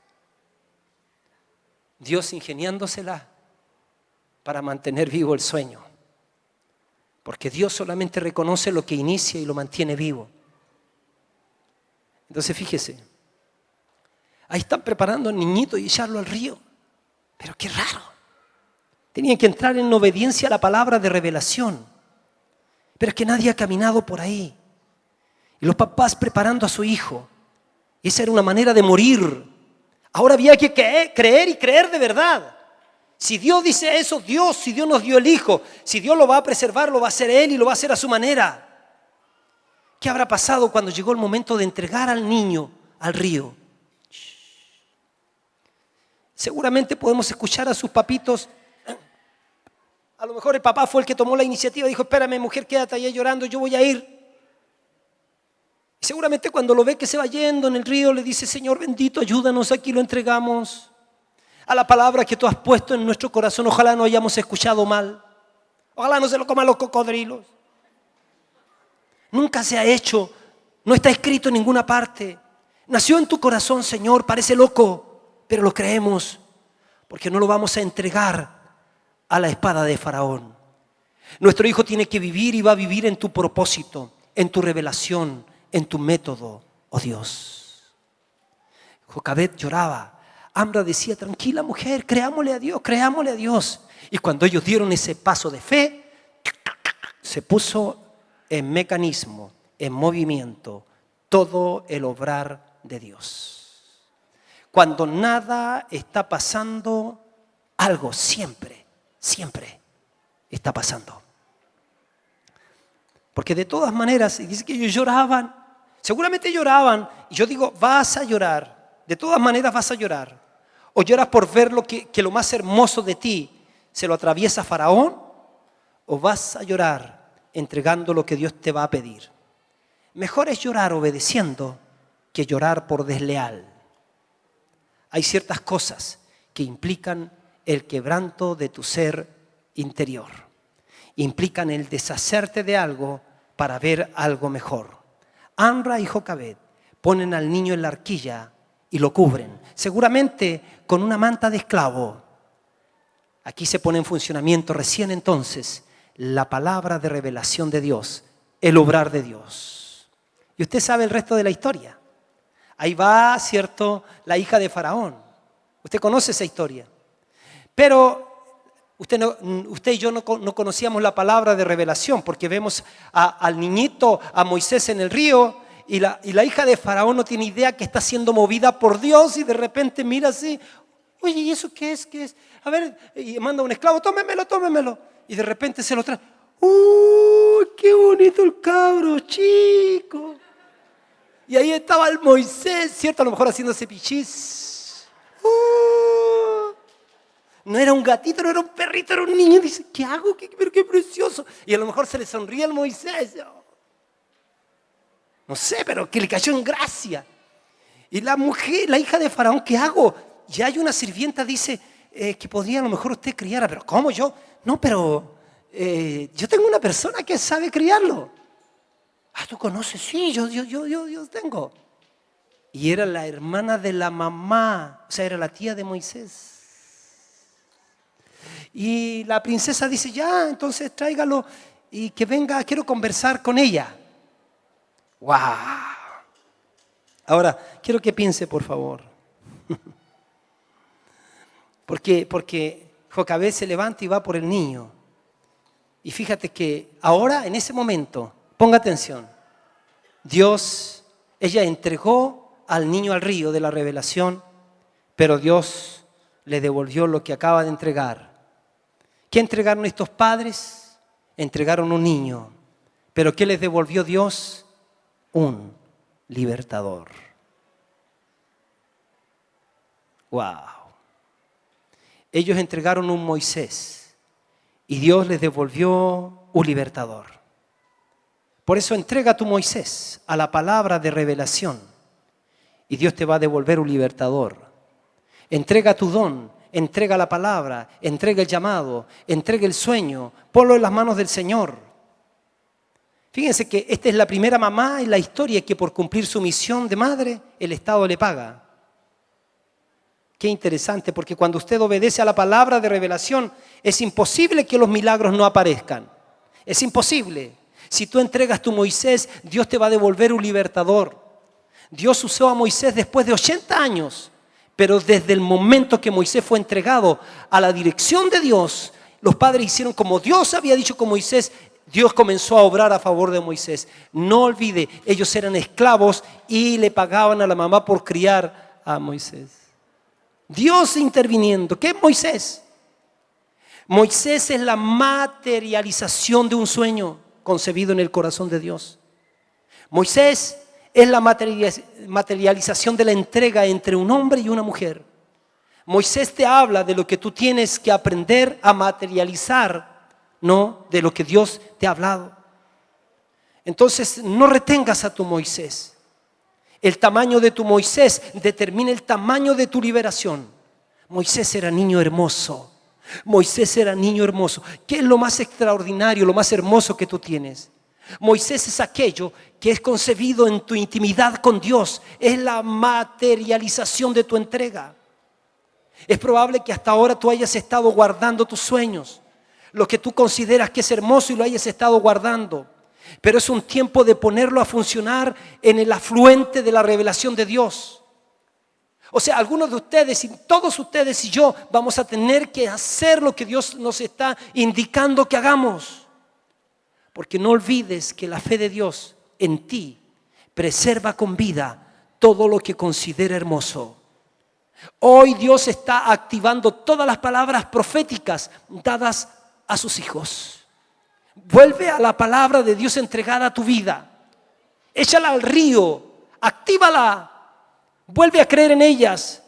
Dios ingeniándosela para mantener vivo el sueño. Porque Dios solamente reconoce lo que inicia y lo mantiene vivo. Entonces fíjese, ahí están preparando al niñito y echarlo al río. Pero qué raro. Tenían que entrar en obediencia a la palabra de revelación. Pero es que nadie ha caminado por ahí. Y los papás preparando a su hijo. Y esa era una manera de morir. Ahora había que creer y creer de verdad. Si Dios dice eso, si Dios nos dio el hijo, si Dios lo va a preservar, lo va a hacer Él y lo va a hacer a su manera. ¿Qué habrá pasado cuando llegó el momento de entregar al niño al río? Seguramente podemos escuchar a sus papitos. A lo mejor el papá fue el que tomó la iniciativa, dijo, espérame mujer, quédate allá llorando, yo voy a ir. Y seguramente cuando lo ve que se va yendo en el río, le dice, Señor bendito, ayúdanos, aquí lo entregamos. A la palabra que tú has puesto en nuestro corazón, ojalá no hayamos escuchado mal. Ojalá no se lo coman los cocodrilos. Nunca se ha hecho, no está escrito en ninguna parte. Nació en tu corazón, Señor, parece loco, pero lo creemos, porque no lo vamos a entregar a la espada de Faraón. Nuestro hijo tiene que vivir y va a vivir en tu propósito, en tu revelación, en tu método, oh Dios. Jocabed lloraba. Amra decía, tranquila mujer, creámosle a Dios, creámosle a Dios. Y cuando ellos dieron ese paso de fe, se puso en mecanismo, en movimiento, todo el obrar de Dios. Cuando nada está pasando, algo siempre está pasando. Porque de todas maneras, y dice que ellos lloraban, seguramente lloraban, y yo digo, vas a llorar, de todas maneras vas a llorar. O lloras por ver que lo más hermoso de ti se lo atraviesa Faraón, o vas a llorar entregando lo que Dios te va a pedir. Mejor es llorar obedeciendo que llorar por desleal. Hay ciertas cosas que implican el quebranto de tu ser interior. Implican el deshacerte de algo para ver algo mejor. Amra y Jocabed ponen al niño en la arquilla y lo cubren, seguramente con una manta de esclavo. Aquí se pone en funcionamiento recién entonces la palabra de revelación de Dios, el obrar de Dios. Y usted sabe el resto de la historia. Ahí va, ¿cierto?, la hija de Faraón. Usted conoce esa historia. Pero usted y yo no conocíamos la palabra de revelación porque vemos al niñito, a Moisés en el río y la hija de Faraón no tiene idea que está siendo movida por Dios y de repente mira así, oye, ¿y eso qué es? ¿Qué es? A ver, y manda a un esclavo, tómemelo. Y de repente se lo trae. ¡Qué bonito el cabro chico! Y ahí estaba el Moisés, ¿cierto? A lo mejor haciéndose pichis. No era un gatito, no era un perrito, era un niño. Dice, ¿qué hago? Pero qué precioso. Y a lo mejor se le sonríe al Moisés. No sé, pero que le cayó en gracia. Y la mujer, la hija de Faraón, ¿qué hago? Y hay una sirvienta, dice, que podría a lo mejor usted criar. Pero ¿cómo yo? No, pero yo tengo una persona que sabe criarlo. ¿Tú conoces? Sí, yo tengo. Y era la hermana de la mamá, o sea, era la tía de Moisés. Y la princesa dice, ya, entonces tráigalo y que venga, quiero conversar con ella. ¡Wow! Ahora, quiero que piense, por favor. Porque Jocabed se levanta y va por el niño. Y fíjate que ahora, en ese momento, ponga atención, ella entregó al niño al río de la revelación, pero Dios le devolvió lo que acaba de entregar. ¿Qué entregaron estos padres? Entregaron un niño. ¿Pero qué les devolvió Dios? Un libertador. ¡Wow! Ellos entregaron un Moisés y Dios les devolvió un libertador. Por eso entrega tu Moisés a la palabra de revelación y Dios te va a devolver un libertador. Entrega tu don, entrega la palabra, entrega el llamado, entrega el sueño, ponlo en las manos del Señor. Fíjense que esta es la primera mamá en la historia que por cumplir su misión de madre, el Estado le paga. Qué interesante, porque cuando usted obedece a la palabra de revelación, es imposible que los milagros no aparezcan. Es imposible. Si tú entregas tu Moisés, Dios te va a devolver un libertador. Dios usó a Moisés después de 80 años, pero desde el momento que Moisés fue entregado a la dirección de Dios, los padres hicieron como Dios había dicho con Moisés. Dios comenzó a obrar a favor de Moisés. No olvide, ellos eran esclavos y le pagaban a la mamá por criar a Moisés. Dios interviniendo. ¿Qué es Moisés? Moisés es la materialización de un sueño concebido en el corazón de Dios. Moisés es la materialización de la entrega entre un hombre y una mujer. Moisés te habla de lo que tú tienes que aprender a materializar, no de lo que Dios te ha hablado. Entonces no retengas a tu Moisés. El tamaño de tu Moisés determina el tamaño de tu liberación. Moisés era niño hermoso. Moisés era niño hermoso. ¿Qué es lo más extraordinario, lo más hermoso que tú tienes? Moisés es aquello que es concebido en tu intimidad con Dios. Es la materialización de tu entrega. Es probable que hasta ahora tú hayas estado guardando tus sueños, lo que tú consideras que es hermoso y lo hayas estado guardando. Pero es un tiempo de ponerlo a funcionar en el afluente de la revelación de Dios. O sea, algunos de ustedes y todos ustedes y yo vamos a tener que hacer lo que Dios nos está indicando que hagamos. Porque no olvides que la fe de Dios en ti preserva con vida todo lo que considera hermoso. Hoy Dios está activando todas las palabras proféticas dadas a sus hijos. Vuelve a la palabra de Dios entregada a tu vida. Échala al río, actívala, vuelve a creer en ellas,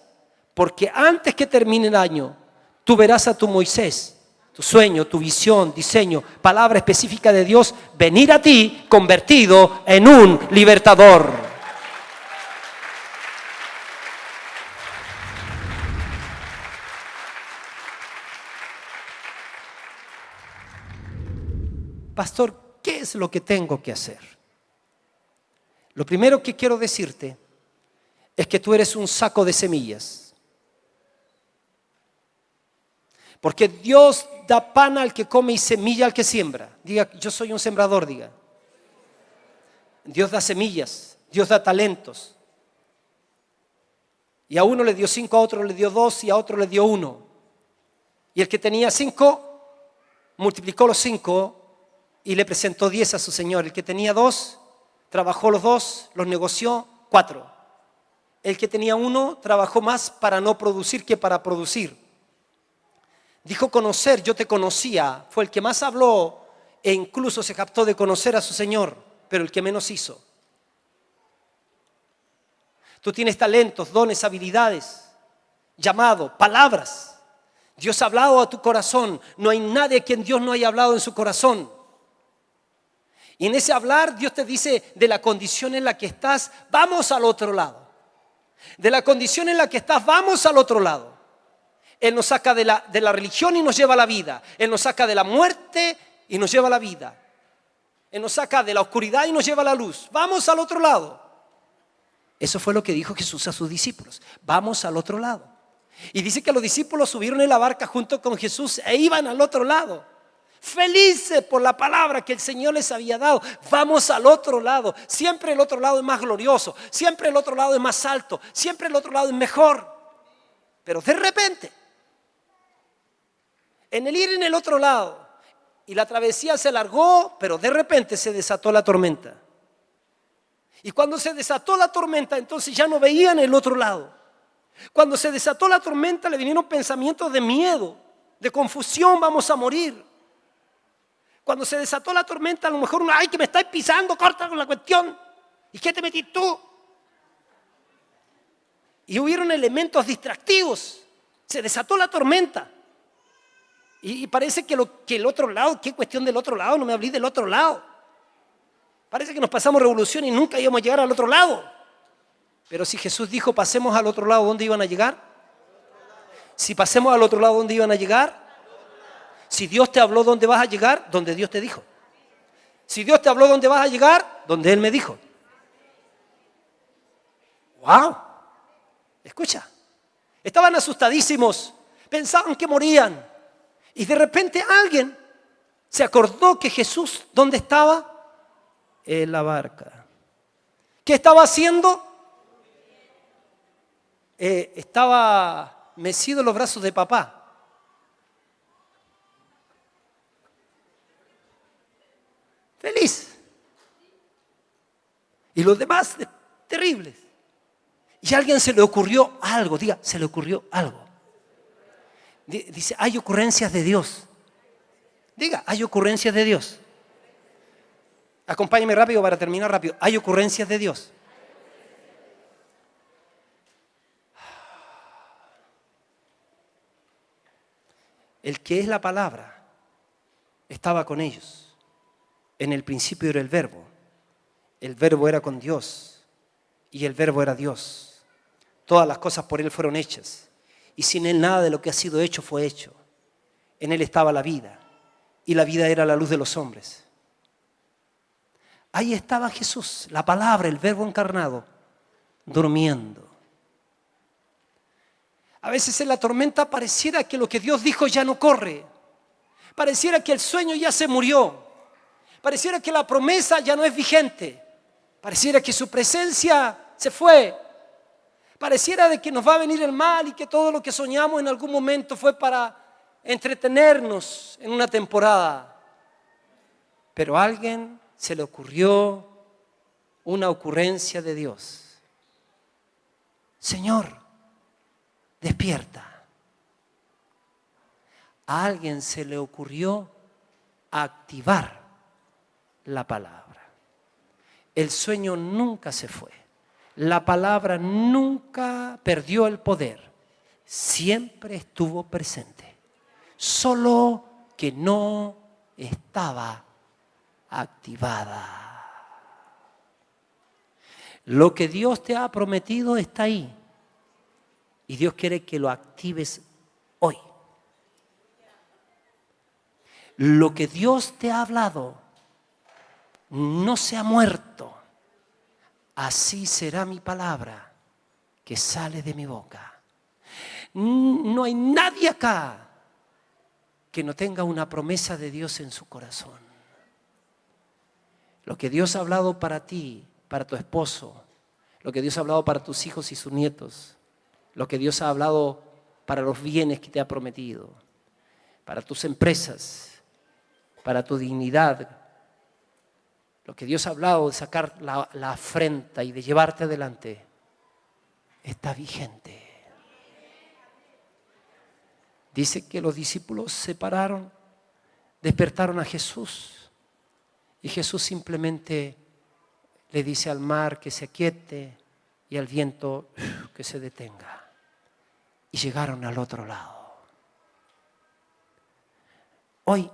porque antes que termine el año, tú verás a tu Moisés tu sueño, tu visión, diseño, palabra específica de Dios, venir a ti convertido en un libertador. Pastor, ¿qué es lo que tengo que hacer? Lo primero que quiero decirte es que tú eres un saco de semillas. Porque Dios da pan al que come y semilla al que siembra. Diga, yo soy un sembrador, diga. Dios da semillas, Dios da talentos. Y a uno le dio 5, a otro le dio 2 y a otro le dio 1. Y el que tenía 5 multiplicó los 5 y le presentó 10 a su señor. El que tenía 2 trabajó los 2, los negoció, 4. El que tenía 1 trabajó más para no producir que para producir. Dijo conocer, yo te conocía, fue el que más habló e incluso se captó de conocer a su Señor, pero el que menos hizo. Tú tienes talentos, dones, habilidades, llamado, palabras. Dios ha hablado a tu corazón, no hay nadie a quien Dios no haya hablado en su corazón. Y en ese hablar Dios te dice de la condición en la que estás, vamos al otro lado. De la condición en la que estás, vamos al otro lado. Él nos saca de la religión y nos lleva a la vida. Él nos saca de la muerte y nos lleva a la vida. Él nos saca de la oscuridad y nos lleva a la luz. Vamos al otro lado. Eso fue lo que dijo Jesús a sus discípulos. Vamos al otro lado. Y dice que los discípulos subieron en la barca junto con Jesús e iban al otro lado. Felices por la palabra que el Señor les había dado. Vamos al otro lado. Siempre el otro lado es más glorioso. Siempre el otro lado es más alto. Siempre el otro lado es mejor. Pero de repente, en el ir en el otro lado, y la travesía se alargó, pero de repente se desató la tormenta. Y cuando se desató la tormenta, entonces ya no veían el otro lado. Cuando se desató la tormenta, le vinieron pensamientos de miedo, de confusión, vamos a morir. Cuando se desató la tormenta, a lo mejor, ay, que me estáis pisando, corta con la cuestión. ¿Y qué te metís tú? Y hubieron elementos distractivos. Se desató la tormenta. Y parece que el otro lado, ¿qué cuestión del otro lado? No me hablé del otro lado. Parece que nos pasamos revolución y nunca íbamos a llegar al otro lado. Pero si Jesús dijo pasemos al otro lado, ¿dónde iban a llegar? Si pasemos al otro lado, ¿dónde iban a llegar? Si Dios te habló, ¿dónde vas a llegar? Donde Dios te dijo. Si Dios te habló, ¿dónde vas a llegar? Donde Él me dijo. ¡Wow! Escucha. Estaban asustadísimos. Pensaban que morían. Y de repente alguien se acordó que Jesús, ¿dónde estaba? En la barca. ¿Qué estaba haciendo? Estaba mecido en los brazos de papá. Feliz. Y los demás terribles. Y a alguien se le ocurrió algo, diga, se le ocurrió algo. Dice, hay ocurrencias de Dios. Diga, hay ocurrencias de Dios. Acompáñeme rápido para terminar rápido. Hay ocurrencias de Dios. El que es la palabra estaba con ellos. En el principio era el verbo. El verbo era con Dios. Y el verbo era Dios. Todas las cosas por Él fueron hechas. Y sin Él nada de lo que ha sido hecho fue hecho. En Él estaba la vida. Y la vida era la luz de los hombres. Ahí estaba Jesús, la palabra, el verbo encarnado, durmiendo. A veces en la tormenta pareciera que lo que Dios dijo ya no corre. Pareciera que el sueño ya se murió. Pareciera que la promesa ya no es vigente. Pareciera que su presencia se fue. Pareciera de que nos va a venir el mal y que todo lo que soñamos en algún momento fue para entretenernos en una temporada. Pero a alguien se le ocurrió una ocurrencia de Dios. Señor, despierta. A alguien se le ocurrió activar la palabra. El sueño nunca se fue. La palabra nunca perdió el poder. Siempre estuvo presente. Solo que no estaba activada. Lo que Dios te ha prometido está ahí. Y Dios quiere que lo actives hoy. Lo que Dios te ha hablado no se ha muerto. Así será mi palabra que sale de mi boca. No hay nadie acá que no tenga una promesa de Dios en su corazón. Lo que Dios ha hablado para ti, para tu esposo, lo que Dios ha hablado para tus hijos y sus nietos, lo que Dios ha hablado para los bienes que te ha prometido, para tus empresas, para tu dignidad, lo que Dios ha hablado de sacar la afrenta y de llevarte adelante, está vigente. Dice que los discípulos se pararon, despertaron a Jesús y Jesús simplemente le dice al mar que se aquiete y al viento que se detenga. Y llegaron al otro lado. Hoy,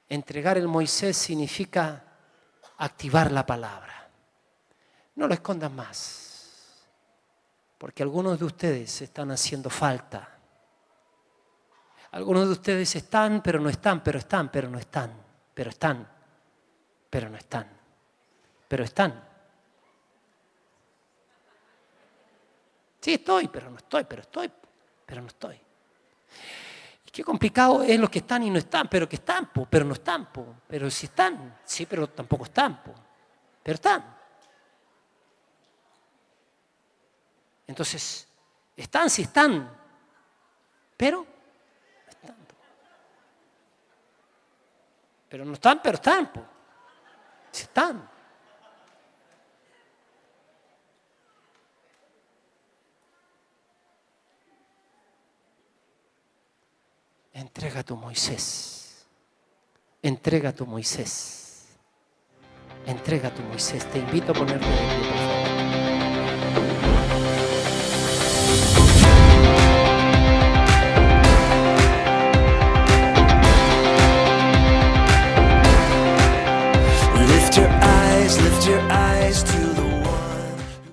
entregar el Moisés significa activar la palabra. No lo escondan más, porque algunos de ustedes están haciendo falta. Algunos de ustedes están, pero no están, pero están, pero no están, pero están, pero no están, pero están. Sí, estoy, pero no estoy, pero estoy, pero no estoy. Y qué complicado es los que están y no están, pero que están, pero no están, pero si están, sí, pero tampoco están, pero están. Entonces, están, sí están, pero no están. Pero no están, pero están, si están. Entrega a tu Moisés. Entrega a tu Moisés. Entrega a tu Moisés. Te invito a ponerte de pie.